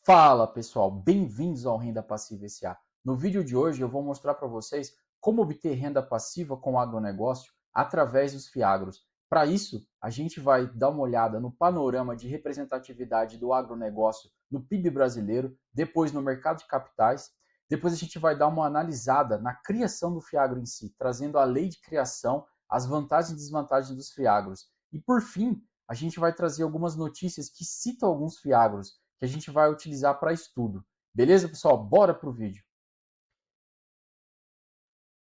Fala pessoal, bem-vindos ao Renda Passiva SA. No vídeo de hoje eu vou mostrar para vocês como obter renda passiva com o agronegócio através dos FIAGROS. Para isso, a gente vai dar uma olhada no panorama de representatividade do agronegócio no PIB brasileiro, depois no mercado de capitais, depois a gente vai dar uma analisada na criação do FIAGRO em si, trazendo a lei de criação, as vantagens e desvantagens dos FIAGROS. E por fim, a gente vai trazer algumas notícias que citam alguns FIAGROS que a gente vai utilizar para estudo. Beleza, pessoal? Bora para o vídeo.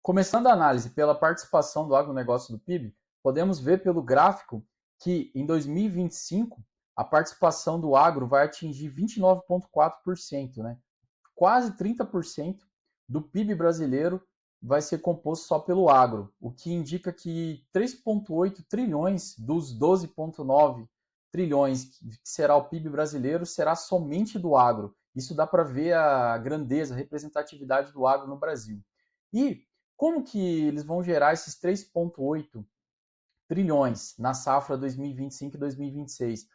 Começando a análise pela participação do agronegócio do PIB, podemos ver pelo gráfico que em 2025 a participação do agro vai atingir 29,4%, né? Quase 30% do PIB brasileiro vai ser composto só pelo agro, o que indica que 3,8 trilhões dos 12,9 trilhões que será o PIB brasileiro será somente do agro. Isso dá para ver a grandeza, a representatividade do agro no Brasil. E como que eles vão gerar esses 3,8 trilhões na safra 2025 e 2026?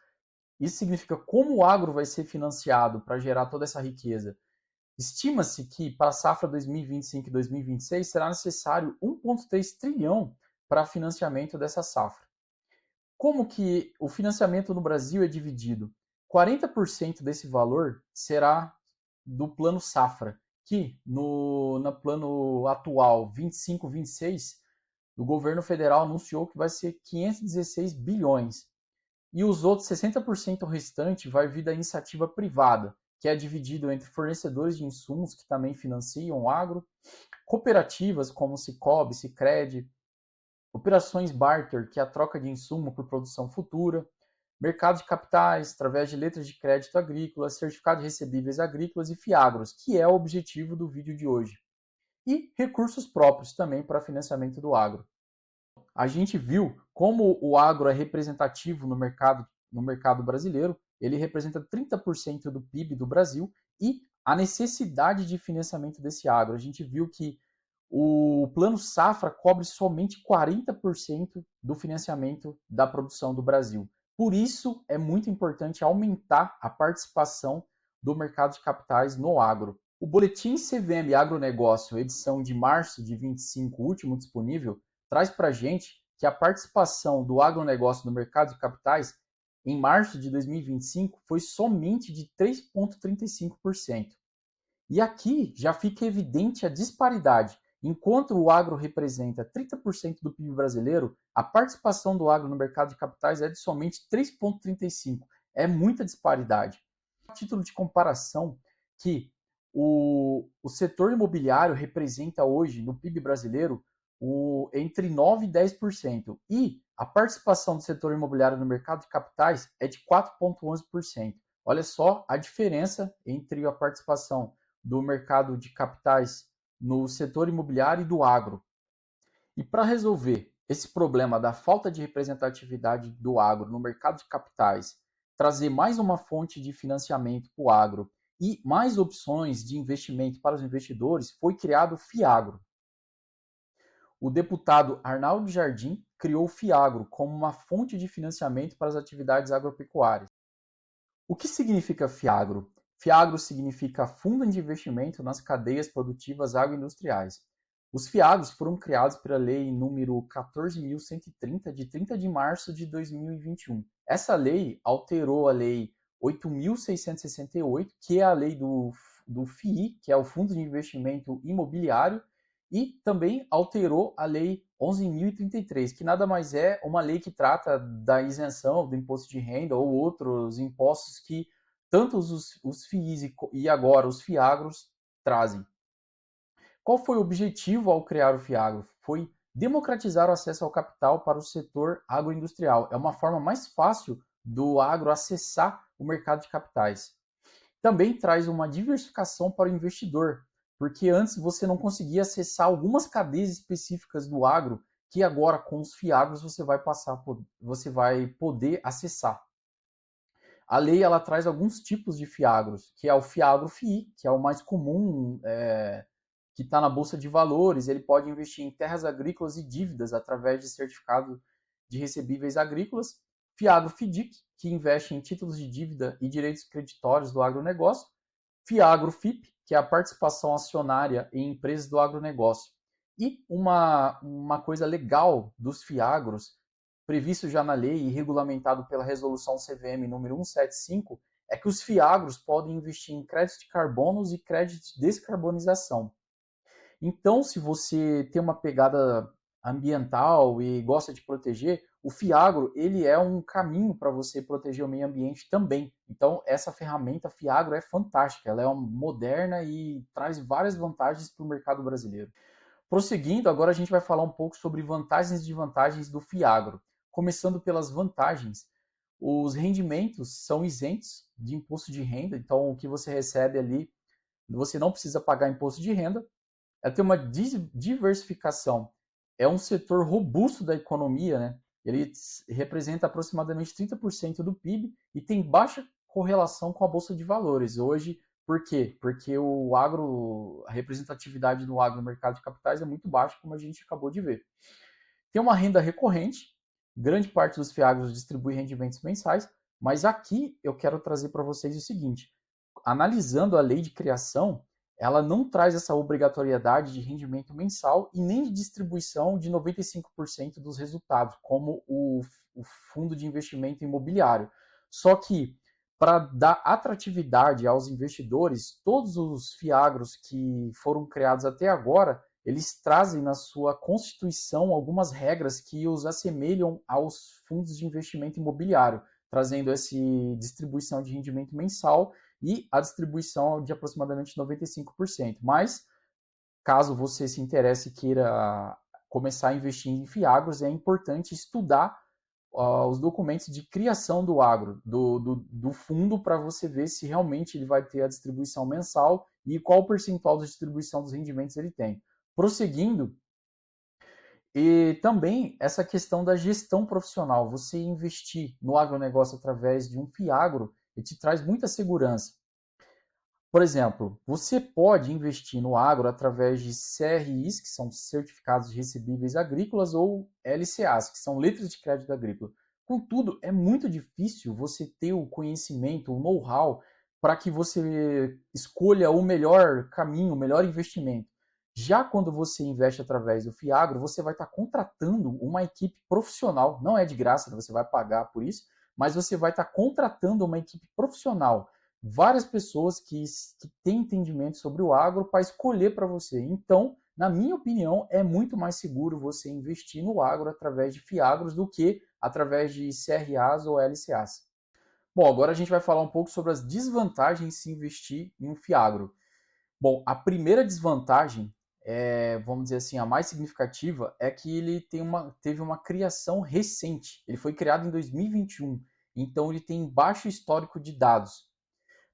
Isso significa como o agro vai ser financiado para gerar toda essa riqueza. Estima-se que para a safra 2025 e 2026 será necessário 1,3 trilhão para financiamento dessa safra. Como que o financiamento no Brasil é dividido? 40% desse valor será do plano safra, que no plano atual 25-26, o governo federal anunciou que vai ser 516 bilhões. E os outros 60% restante vai vir da iniciativa privada, que é dividido entre fornecedores de insumos, que também financiam o agro, cooperativas como Sicoob, Sicredi, operações barter, que é a troca de insumo por produção futura, mercado de capitais, através de letras de crédito agrícolas, certificado de recebíveis agrícolas e FIAGROS, que é o objetivo do vídeo de hoje. E recursos próprios também para financiamento do agro. A gente viu como o agro é representativo no mercado brasileiro, ele representa 30% do PIB do Brasil e a necessidade de financiamento desse agro. A gente viu que o Plano Safra cobre somente 40% do financiamento da produção do Brasil. Por isso, é muito importante aumentar a participação do mercado de capitais no agro. O Boletim CVM Agronegócio, edição de março de 25, último disponível, traz para a gente que a participação do agronegócio no mercado de capitais em março de 2025 foi somente de 3,35%. E aqui já fica evidente a disparidade. Enquanto o agro representa 30% do PIB brasileiro, a participação do agro no mercado de capitais é de somente 3,35%. É muita disparidade. A título de comparação, que o setor imobiliário representa hoje no PIB brasileiro entre 9% e 10%. E a participação do setor imobiliário no mercado de capitais é de 4,11%. Olha só a diferença entre a participação do mercado de capitais no setor imobiliário e do agro. E para resolver esse problema da falta de representatividade do agro no mercado de capitais, trazer mais uma fonte de financiamento para o agro e mais opções de investimento para os investidores, foi criado o FIAGRO. O deputado Arnaldo Jardim criou o FIAGRO como uma fonte de financiamento para as atividades agropecuárias. O que significa FIAGRO? FIAGRO significa Fundo de Investimento nas Cadeias Produtivas Agroindustriais. Os FIAGROS foram criados pela Lei número 14.130, de 30 de março de 2021. Essa lei alterou a Lei 8.668, que é a lei do FII, que é o Fundo de Investimento Imobiliário, e também alterou a Lei 11.033, que nada mais é uma lei que trata da isenção do imposto de renda ou outros impostos que tanto os FIIs e agora os FIAGROS trazem. Qual foi o objetivo ao criar o FIAGRO? Foi democratizar o acesso ao capital para o setor agroindustrial. É uma forma mais fácil do agro acessar o mercado de capitais. Também traz uma diversificação para o investidor, porque antes você não conseguia acessar algumas cadeias específicas do agro que agora com os FIAGROS você vai poder acessar. A lei ela traz alguns tipos de FIAGROS, que é o FIAGRO FII, que é o mais comum, que está na Bolsa de Valores. Ele pode investir em terras agrícolas e dívidas através de certificado de recebíveis agrícolas. FIAGRO FIDIC, que investe em títulos de dívida e direitos creditórios do agronegócio, Fiagro-FIP, que é a participação acionária em empresas do agronegócio. E uma coisa legal dos FIAGROS, previsto já na lei e regulamentado pela resolução CVM número 175, é que os FIAGROS podem investir em créditos de carbonos e créditos de descarbonização. Então, se você tem uma pegada ambiental e gosta de proteger, o Fiagro ele é um caminho para você proteger o meio ambiente também. Então, essa ferramenta Fiagro é fantástica, ela é moderna e traz várias vantagens para o mercado brasileiro. Prosseguindo, agora a gente vai falar um pouco sobre vantagens e desvantagens do Fiagro. Começando pelas vantagens, os rendimentos são isentos de imposto de renda, então o que você recebe ali, você não precisa pagar imposto de renda. Ela tem uma diversificação. É um setor robusto da economia, né? Ele representa aproximadamente 30% do PIB e tem baixa correlação com a bolsa de valores. Hoje, por quê? Porque a representatividade do agro no mercado de capitais é muito baixa, como a gente acabou de ver. Tem uma renda recorrente, grande parte dos FIAGROS distribui rendimentos mensais, mas aqui eu quero trazer para vocês o seguinte: analisando a lei de criação, ela não traz essa obrigatoriedade de rendimento mensal e nem de distribuição de 95% dos resultados, como o fundo de investimento imobiliário. Só que, para dar atratividade aos investidores, todos os FIAGROS que foram criados até agora, eles trazem na sua constituição algumas regras que os assemelham aos fundos de investimento imobiliário, trazendo essa distribuição de rendimento mensal e a distribuição de aproximadamente 95%. Mas, caso você se interesse e queira começar a investir em FIAGROS, é importante estudar os documentos de criação do agro, do fundo, para você ver se realmente ele vai ter a distribuição mensal e qual o percentual de distribuição dos rendimentos ele tem. Prosseguindo, e também essa questão da gestão profissional. Você investir no agronegócio através de um FIAGRO, ele te traz muita segurança. Por exemplo, você pode investir no agro através de CRIs, que são certificados de recebíveis agrícolas, ou LCAs, que são letras de crédito agrícola. Contudo, é muito difícil você ter o conhecimento, o know-how, para que você escolha o melhor caminho, o melhor investimento. Já quando você investe através do Fiagro, você vai estar contratando uma equipe profissional, não é de graça, você vai pagar por isso, mas você vai estar contratando uma equipe profissional, várias pessoas que têm entendimento sobre o agro para escolher para você. Então, na minha opinião, é muito mais seguro você investir no agro através de FIAGROS do que através de CRAs ou LCAs. Bom, agora a gente vai falar um pouco sobre as desvantagens de se investir em um FIAGRO. Bom, a primeira desvantagem, vamos dizer assim, a mais significativa, é que ele teve uma criação recente. Ele foi criado em 2021, então ele tem baixo histórico de dados.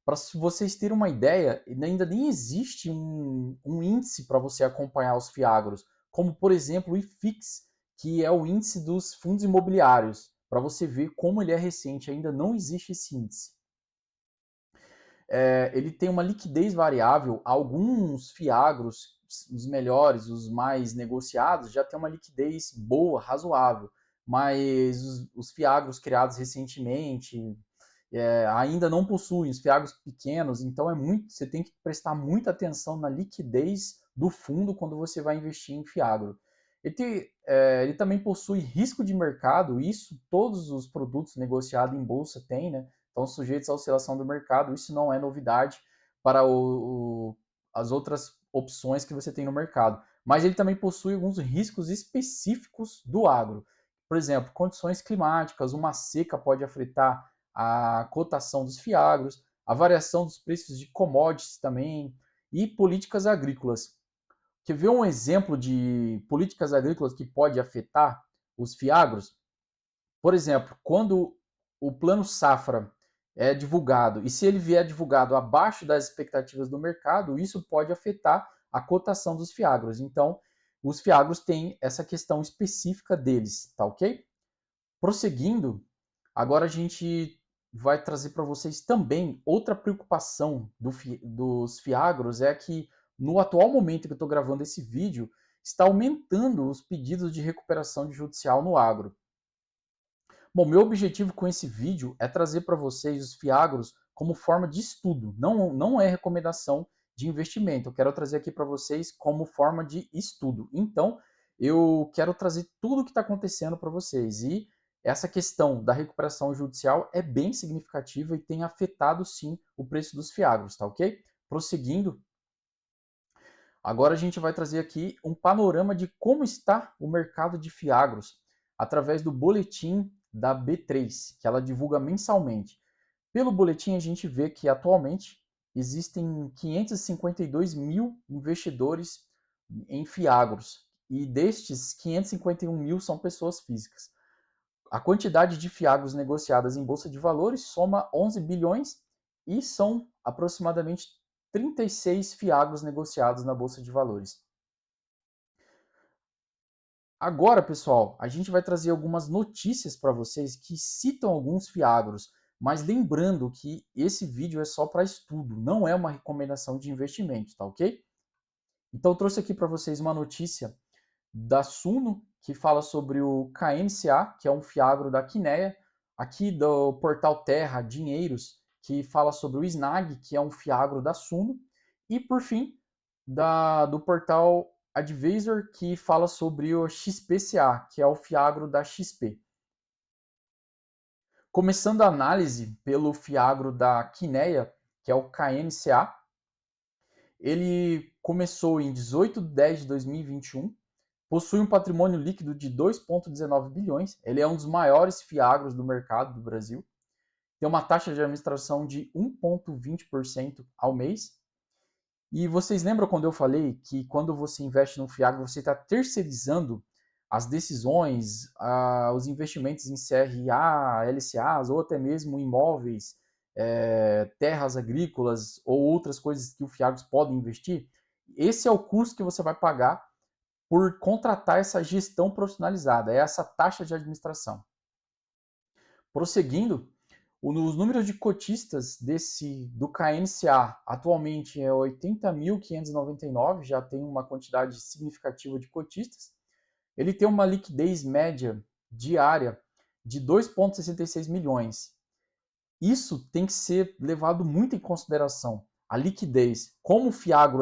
Para vocês terem uma ideia, ainda nem existe um índice para você acompanhar os FIAGROS, como por exemplo o IFIX, que é o índice dos fundos imobiliários. Para você ver como ele é recente, ainda não existe esse índice. Ele tem uma liquidez variável. Alguns FIAGROS, os melhores, os mais negociados, já tem uma liquidez boa, razoável. Mas os FIAGROS criados recentemente, ainda não possuem os FIAGROS pequenos, então você tem que prestar muita atenção na liquidez do fundo quando você vai investir em FIAGRO. Ele também possui risco de mercado, isso todos os produtos negociados em bolsa têm, né? Estão sujeitos à oscilação do mercado, isso não é novidade para as outras opções que você tem no mercado. Mas ele também possui alguns riscos específicos do agro. Por exemplo, condições climáticas, uma seca pode afetar a cotação dos fiagros, a variação dos preços de commodities também e políticas agrícolas. Quer ver um exemplo de políticas agrícolas que pode afetar os fiagros? Por exemplo, quando o plano safra é divulgado e se ele vier divulgado abaixo das expectativas do mercado, isso pode afetar a cotação dos fiagros. Então, os fiagros têm essa questão específica deles, tá ok? Prosseguindo, agora a gente vai trazer para vocês também outra preocupação dos fiagros, é que no atual momento que eu estou gravando esse vídeo, está aumentando os pedidos de recuperação judicial no agro. Bom, meu objetivo com esse vídeo é trazer para vocês os fiagros como forma de estudo, não é recomendação de investimento. Eu quero trazer aqui para vocês como forma de estudo. Então, eu quero trazer tudo o que está acontecendo para vocês. E essa questão da recuperação judicial é bem significativa e tem afetado, sim, o preço dos fiagros, tá ok? Prosseguindo, agora a gente vai trazer aqui um panorama de como está o mercado de fiagros através do boletim da B3, que ela divulga mensalmente. Pelo boletim, a gente vê que atualmente existem 552 mil investidores em fiagros, e destes, 551 mil são pessoas físicas. A quantidade de fiagros negociadas em bolsa de valores soma 11 bilhões e são aproximadamente 36 fiagros negociados na bolsa de valores. Agora, pessoal, a gente vai trazer algumas notícias para vocês que citam alguns fiagros, mas lembrando que esse vídeo é só para estudo, não é uma recomendação de investimento, tá ok? Então, eu trouxe aqui para vocês uma notícia da Suno, que fala sobre o KNCA, que é um fiagro da Quineia, aqui do portal Terra Dinheiros, que fala sobre o SNAG, que é um fiagro da Suno, e por fim, do portal Advisor, que fala sobre o XPCA, que é o fiagro da XP. Começando a análise pelo fiagro da Quineia, que é o KNCA, ele começou em 18 de 10 de 2021, possui um patrimônio líquido de 2,19 bilhões, ele é um dos maiores fiagros do mercado do Brasil, tem uma taxa de administração de 1,20% ao mês. E vocês lembram quando eu falei que quando você investe no fiagro, você está terceirizando as decisões, os investimentos em CRA, LCAs ou até mesmo imóveis, terras agrícolas ou outras coisas que o fiagros podem investir? Esse é o custo que você vai pagar por contratar essa gestão profissionalizada, é essa taxa de administração. Prosseguindo, os números de cotistas do KNCA atualmente é 80.599, já tem uma quantidade significativa de cotistas. Ele tem uma liquidez média diária de 2,66 milhões. Isso tem que ser levado muito em consideração. A liquidez, como o Fiagro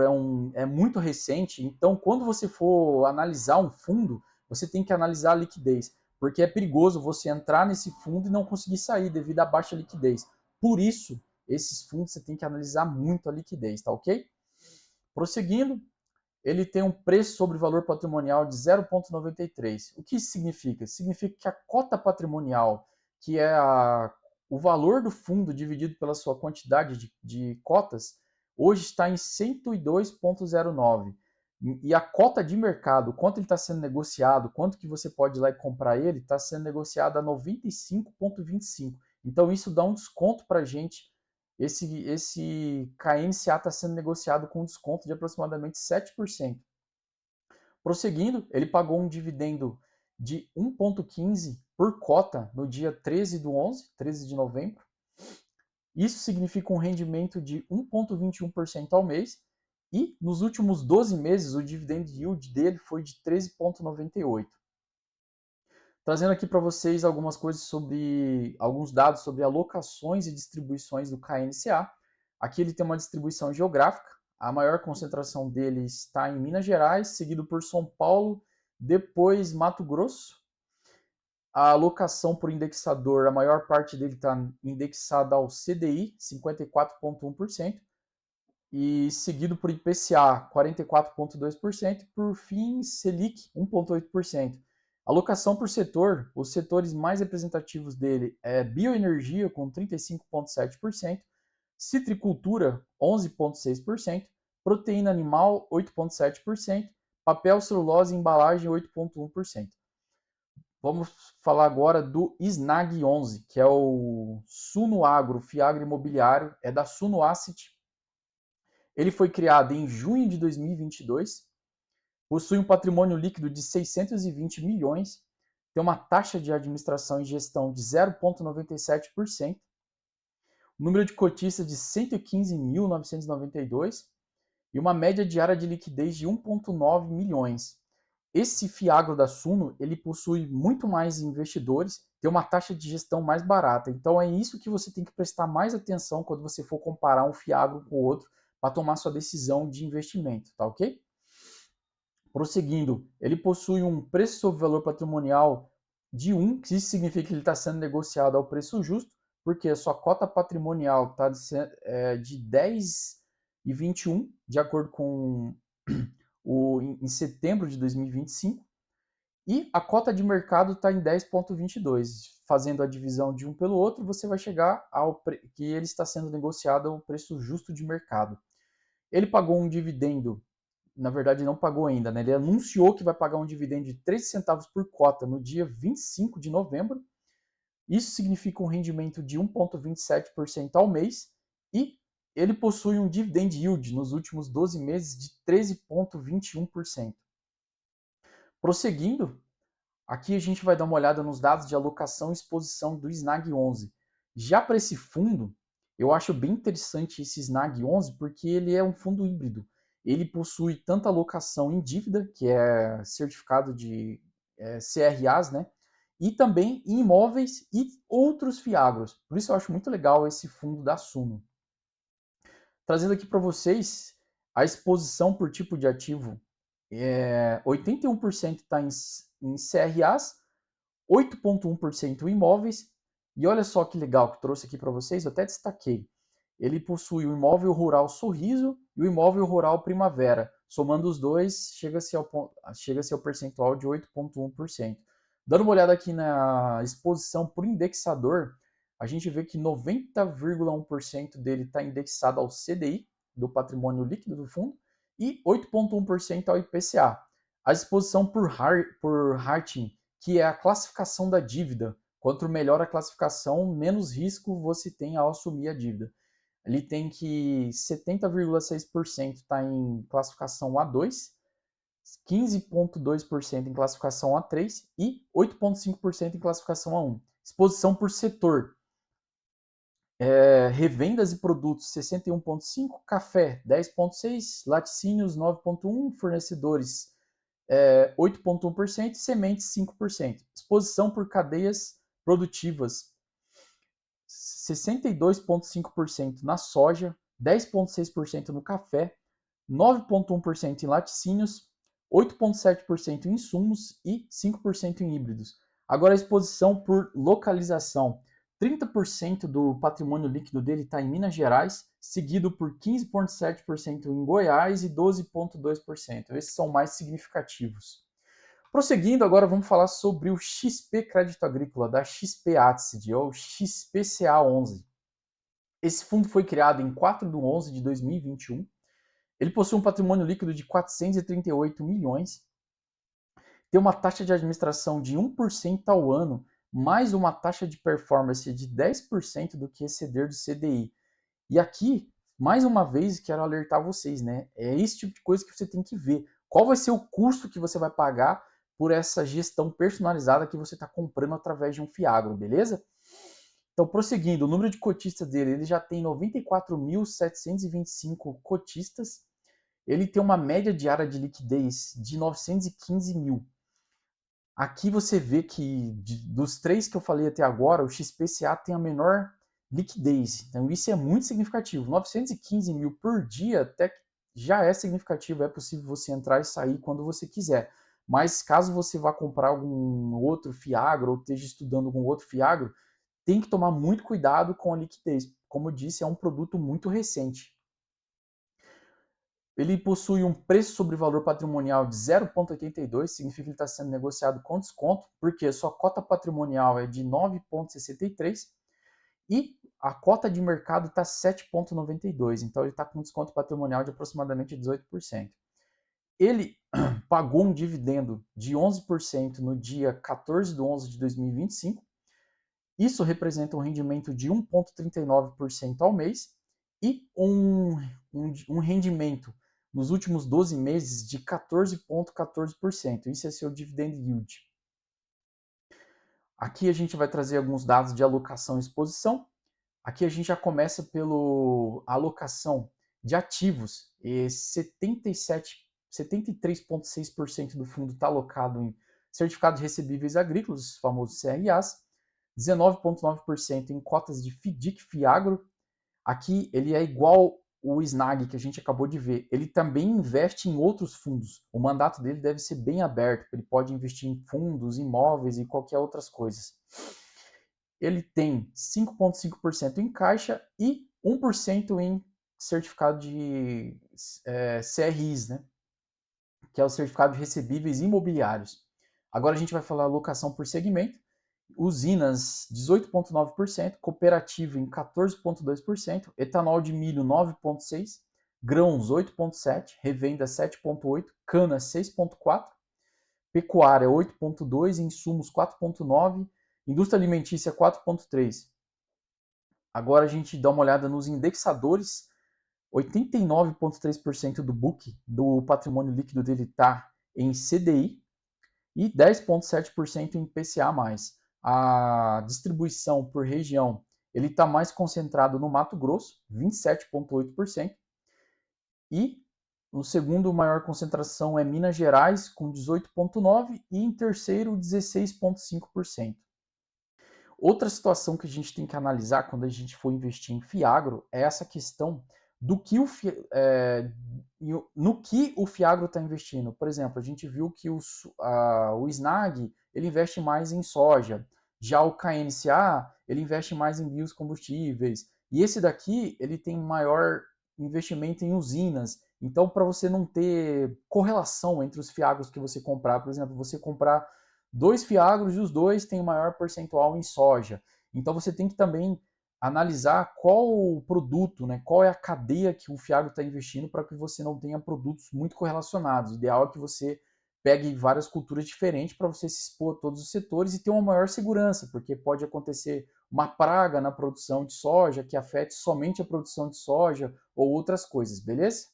é muito recente, então quando você for analisar um fundo, você tem que analisar a liquidez, porque é perigoso você entrar nesse fundo e não conseguir sair devido à baixa liquidez. Por isso, esses fundos você tem que analisar muito a liquidez, tá ok? Prosseguindo, ele tem um preço sobre valor patrimonial de 0,93. O que isso significa? Significa que a cota patrimonial, que é o valor do fundo dividido pela sua quantidade de cotas, hoje está em 102,09. E a cota de mercado, quanto ele está sendo negociado, quanto que você pode ir lá e comprar ele, está sendo negociado a 95,25. Então isso dá um desconto para a gente. Esse KNCA está sendo negociado com um desconto de aproximadamente 7%. Prosseguindo, ele pagou um dividendo de 1,15 por cota no dia 13 do 11, 13 de novembro. Isso significa um rendimento de 1,21% ao mês. E nos últimos 12 meses, o dividend yield dele foi de 13,98%. Trazendo aqui para vocês algumas coisas alguns dados sobre alocações e distribuições do KNCA. Aqui ele tem uma distribuição geográfica. A maior concentração dele está em Minas Gerais, seguido por São Paulo, depois Mato Grosso. A alocação por indexador, a maior parte dele está indexada ao CDI, 54,1%, e seguido por IPCA, 44,2%, e por fim Selic, 1,8%. Alocação por setor, os setores mais representativos dele é bioenergia, com 35,7%, citricultura, 11,6%, proteína animal, 8,7%, papel, celulose e embalagem, 8,1%. Vamos falar agora do SNAG 11, que é o Suno Agro, Fiagro Imobiliário, é da Suno Asset. Ele foi criado em junho de 2022, possui um patrimônio líquido de 620 milhões, tem uma taxa de administração e gestão de 0,97%, número de cotistas de 115.992 e uma média diária de liquidez de 1,9 milhões. Esse Fiagro da Suno, ele possui muito mais investidores, ter uma taxa de gestão mais barata. Então é isso que você tem que prestar mais atenção quando você for comparar um FIAGRO com o outro para tomar sua decisão de investimento, tá ok? Prosseguindo, ele possui um preço sobre valor patrimonial de 1, que isso significa que ele está sendo negociado ao preço justo, porque a sua cota patrimonial está de 10,21, de acordo com em setembro de 2025, e a cota de mercado está em 10,22. Fazendo a divisão de um pelo outro, você vai chegar que ele está sendo negociado ao preço justo de mercado. Ele pagou um dividendo, na verdade não pagou ainda, né? Ele anunciou que vai pagar um dividendo de 13 centavos por cota no dia 25 de novembro. Isso significa um rendimento de 1,27% ao mês e ele possui um dividend yield nos últimos 12 meses de 13,21%. Prosseguindo, aqui a gente vai dar uma olhada nos dados de alocação e exposição do SNAG 11. Já para esse fundo, eu acho bem interessante esse SNAG 11 porque ele é um fundo híbrido. Ele possui tanto alocação em dívida, que é certificado de CRAs, né? E também em imóveis e outros FIAGROS. Por isso eu acho muito legal esse fundo da Suno. Trazendo aqui para vocês a exposição por tipo de ativo. 81% está em CRAs, 8,1% em imóveis. E olha só que legal que trouxe aqui para vocês, eu até destaquei. Ele possui o imóvel rural Sorriso e o imóvel rural Primavera. Somando os dois, chega-se ao percentual de 8,1%. Dando uma olhada aqui na exposição por indexador, a gente vê que 90,1% dele está indexado ao CDI, do patrimônio líquido do fundo, e 8,1% ao IPCA. A exposição por Harting, que é a classificação da dívida. Quanto melhor a classificação, menos risco você tem ao assumir a dívida. Ele tem que 70,6% está em classificação A2, 15,2% em classificação A3 e 8,5% em classificação A1. Exposição por setor. Revendas e produtos 61,5%, café 10,6%, laticínios 9,1%, fornecedores 8,1%, sementes 5%. Exposição por cadeias produtivas 62,5% na soja, 10,6% no café, 9,1% em laticínios, 8,7% em insumos e 5% em híbridos. Agora a exposição por localização. 30% do patrimônio líquido dele está em Minas Gerais, seguido por 15,7% em Goiás e 12,2%. Esses são mais significativos. Prosseguindo, agora vamos falar sobre o XP Crédito Agrícola, da XP Atsid, ou XPCA11. Esse fundo foi criado em 4 de 11 de 2021. Ele possui um patrimônio líquido de 438 milhões, tem uma taxa de administração de 1% ao ano, mais uma taxa de performance de 10% do que exceder do CDI. E aqui, mais uma vez, quero alertar vocês, né? É esse tipo de coisa que você tem que ver. Qual vai ser o custo que você vai pagar por essa gestão personalizada que você está comprando através de um FIAGRO, beleza? Então, prosseguindo, o número de cotistas dele, ele já tem 94.725 cotistas. Ele tem uma média diária de liquidez de 915 mil. Aqui você vê que dos três que eu falei até agora, o XPCA tem a menor liquidez. Então isso é muito significativo. 915 mil por dia até que já é significativo. É possível você entrar e sair quando você quiser. Mas caso você vá comprar algum outro FIAGRO ou esteja estudando algum outro FIAGRO, tem que tomar muito cuidado com a liquidez. Como eu disse, é um produto muito recente. Ele possui um preço sobre valor patrimonial de 0,82, significa que ele está sendo negociado com desconto, porque a sua cota patrimonial é de 9,63 e a cota de mercado está 7,92, então ele está com desconto patrimonial de aproximadamente 18%. Ele pagou um dividendo de 11% no dia 14 de 11 de 2025, isso representa um rendimento de 1,39% ao mês e um rendimento nos últimos 12 meses de 14,14%. Isso é seu dividend yield. Aqui a gente vai trazer alguns dados de alocação e exposição. Aqui a gente já começa pela alocação de ativos. 73,6% do fundo está alocado em certificados recebíveis agrícolas, os famosos CRAs. 19,9% em cotas de FDIC Fiagro. Aqui ele é igual o Snag que a gente acabou de ver. Ele também investe em outros fundos. O mandato dele deve ser bem aberto. Ele pode investir em fundos, imóveis e qualquer outras coisas. Ele tem 5,5% em caixa e 1% em certificado de CRIs, né? Que é o certificado de recebíveis imobiliários. Agora a gente vai falar alocação por segmento. Usinas 18,9%, cooperativa em 14,2%, etanol de milho 9,6%, grãos 8,7%, revenda 7,8%, cana 6,4%, pecuária 8,2%, insumos 4,9%, indústria alimentícia 4,3%. Agora a gente dá uma olhada nos indexadores. 89,3% do book, do patrimônio líquido dele está em CDI e 10,7% em PCA+. A distribuição por região, ele está mais concentrado no Mato Grosso, 27,8%, e no segundo maior concentração é Minas Gerais, com 18,9%, e em terceiro, 16,5%. Outra situação que a gente tem que analisar quando a gente for investir em Fiagro é essa questão do que no que o Fiagro está investindo. Por exemplo, a gente viu que o Snag ele investe mais em soja, já o KNCA ele investe mais em biocombustíveis, e esse daqui ele tem maior investimento em usinas. Então, para você não ter correlação entre os Fiagros que você comprar, por exemplo, você comprar 2 Fiagros e os dois têm maior percentual em soja. Então, você tem que também analisar qual o produto, né, qual é a cadeia que o Fiagro está investindo para que você não tenha produtos muito correlacionados. O ideal é que você pegue várias culturas diferentes para você se expor a todos os setores e ter uma maior segurança, porque pode acontecer uma praga na produção de soja que afete somente a produção de soja ou outras coisas, beleza?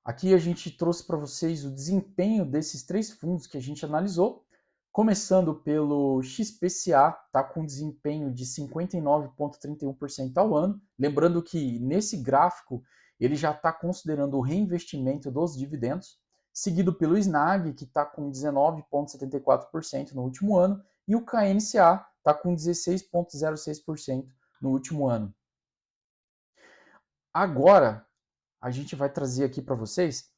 Aqui a gente trouxe para vocês o desempenho desses 3 fundos que a gente analisou. Começando pelo XPCA, está com desempenho de 59,31% ao ano. Lembrando que nesse gráfico ele já está considerando o reinvestimento dos dividendos. Seguido pelo Snag, que está com 19,74% no último ano. E o KNCA está com 16,06% no último ano. Agora, a gente vai trazer aqui para vocês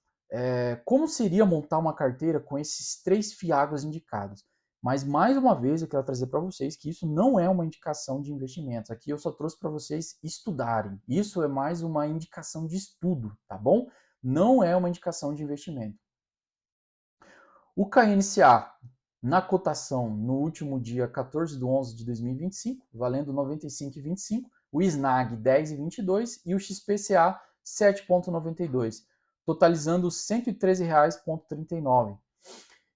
como seria montar uma carteira com esses 3 Fiagros indicados. Mas, mais uma vez, eu quero trazer para vocês que isso não é uma indicação de investimentos. Aqui eu só trouxe para vocês estudarem. Isso é mais uma indicação de estudo, tá bom? Não é uma indicação de investimento. O KNCA, na cotação no último dia 14/11 de 2025, valendo 95,25, o Snag 10,22 e o XPCA 7,92, totalizando R$ 113,39.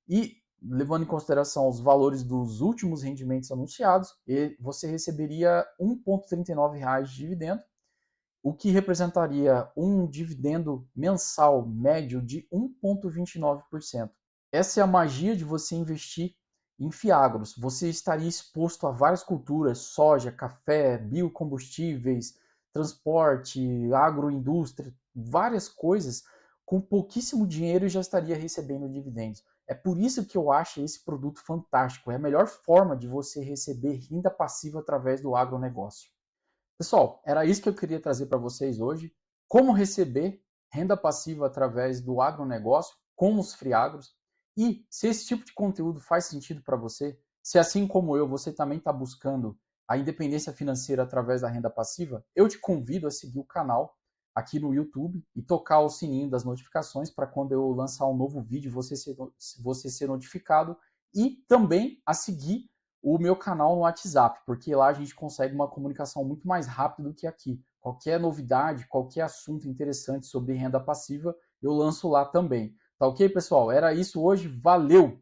E, levando em consideração os valores dos últimos rendimentos anunciados, você receberia R$ 1,39 de dividendo, o que representaria um dividendo mensal médio de 1,29%. Essa é a magia de você investir em Fiagros. Você estaria exposto a várias culturas, soja, café, biocombustíveis, transporte, agroindústria, várias coisas, com pouquíssimo dinheiro e já estaria recebendo dividendos. É por isso que eu acho esse produto fantástico. É a melhor forma de você receber renda passiva através do agronegócio. Pessoal, era isso que eu queria trazer para vocês hoje. Como receber renda passiva através do agronegócio com os Fiagros. E se esse tipo de conteúdo faz sentido para você, se assim como eu, você também está buscando a independência financeira através da renda passiva, eu te convido a seguir o canal aqui no YouTube e tocar o sininho das notificações para quando eu lançar um novo vídeo você ser notificado, e também a seguir o meu canal no WhatsApp, porque lá a gente consegue uma comunicação muito mais rápida do que aqui. Qualquer novidade, qualquer assunto interessante sobre renda passiva, eu lanço lá também. Tá ok, pessoal? Era isso hoje. Valeu!